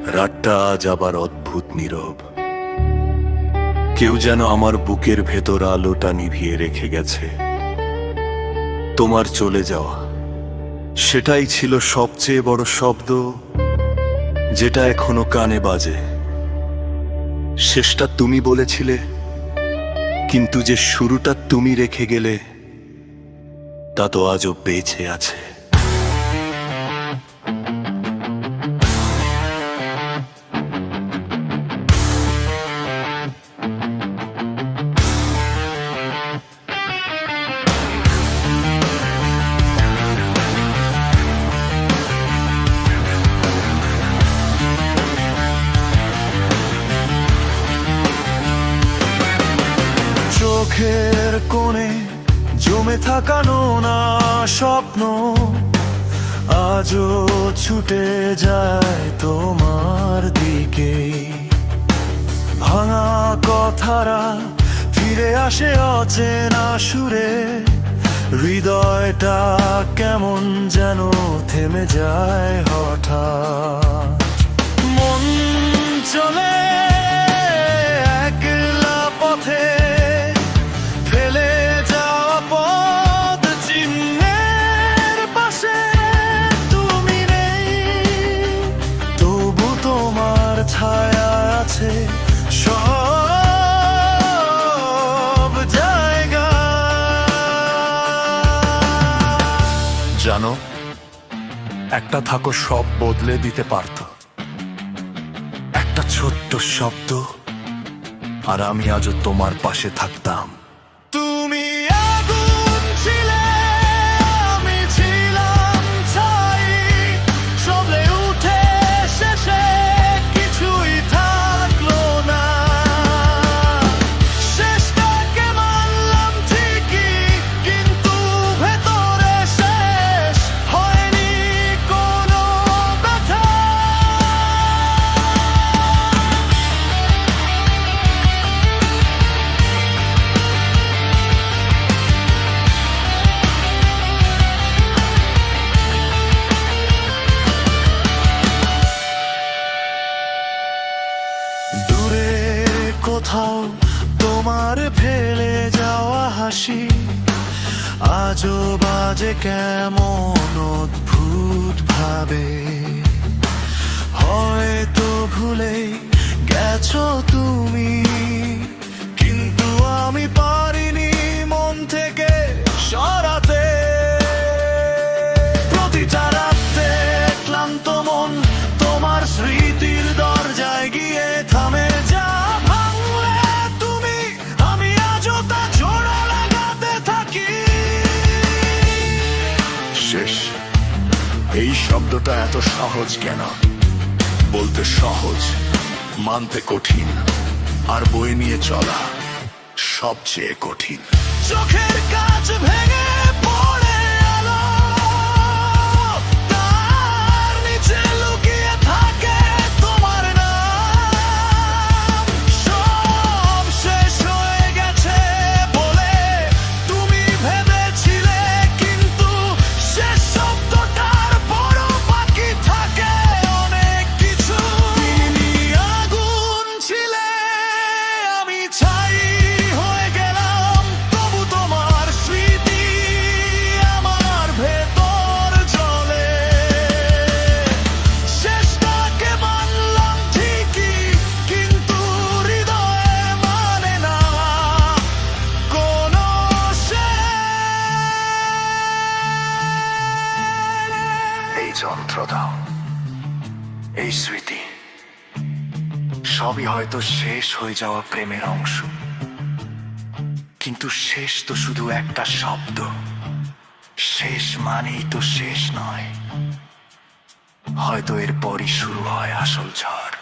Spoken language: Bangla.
রাতটা আজ আবার অদ্ভুত নীরব। কেউ যেন আমার বুকের ভেতর আলোটা নিভিয়ে রেখে গেছে। তোমার চলে যাওয়া, সেটাই ছিল সবচেয়ে বড় শব্দ, যেটা এখনো কানে বাজে। শেষটা তুমি বলেছিলে, কিন্তু যে শুরুটা তুমি রেখে গেলে, তা তো আজও বেঁচে আছে। চোখের কোণে জমে থাকানো না স্বপ্ন আজও ছুটে যায় তোমার দিকে। ভাঙা কথারা ফিরে আসে অচেনা সুরে, হৃদয়টা কেমন যেন থেমে যায় হঠাৎ। মন চলে একলা পথে, ফেলে যাওয়া পথ চিহ্নের পাশে তুমি নেই, তবু তোমার ছায়া আছে সব জায়গা। জানো, একটা থাকো সব বদলে দিতে পারত, একটা ছোট্ট শব্দ, আর আমি আজও তোমার পাশে থাকতাম। তুমি আগুন ছিলে, আমি ছিলাম ছাই, সবলে উঠে শেষে কিছুই থাকলো না। শেষটাকে মানলাম ঠিকই, কিন্তু ভেতরে শেষ হয়নি কোনো ব্যথা। দূরে কোথাও তোমার ফেলে যাওয়া হাসি আজও বাজে কেমন অদ্ভুত ভাবে। হয়তো ভুলেই গেছো তুমি, কিন্তু আমি পারিনি মন থেকে সরাতে। প্রতিটা রাতে ক্লান্ত মন তোমার স্মৃতির দরজায় গিয়ে থামে। যা ভাঙলে তুমি, আমি আজও তা জোড়া লাগাতে থাকি। শেষ, এই শব্দটা এত সহজ কেন? বলতে সহজ, মানতে কঠিন, আর বয়ে নিয়ে চলা সবচেয়ে কঠিন। চোখের কাজ ভেঙে পড়ে আলো, তার নিচে লুকিয়ে থাকে তোমার নাম। সব শেষ হয়ে গেছে বলে তুমি ভেবেছিলে, কিন্তু শেষ শব্দটার বড় বাকি থাকে অনেক কিছু। তুমি আগুন ছিলে, আমি ছাই হয়ে গেলাম, তবু তোমার স্মৃতি আমার ভেতর জ্বলে। শেষটাকে মানলাম ঠিকই, কিন্তু হৃদয়ে মানে না কোনো শেষ। এই যন্ত্রণা, এই স্মৃতি, সবই হয়তো শেষ হয়ে যাওয়া প্রেমের অংশ, কিন্তু শেষ তো শুধু একটা শব্দ। শেষ মানেই তো শেষ নয়, হয়তো এরপরই শুরু হয় আসল ঝড়।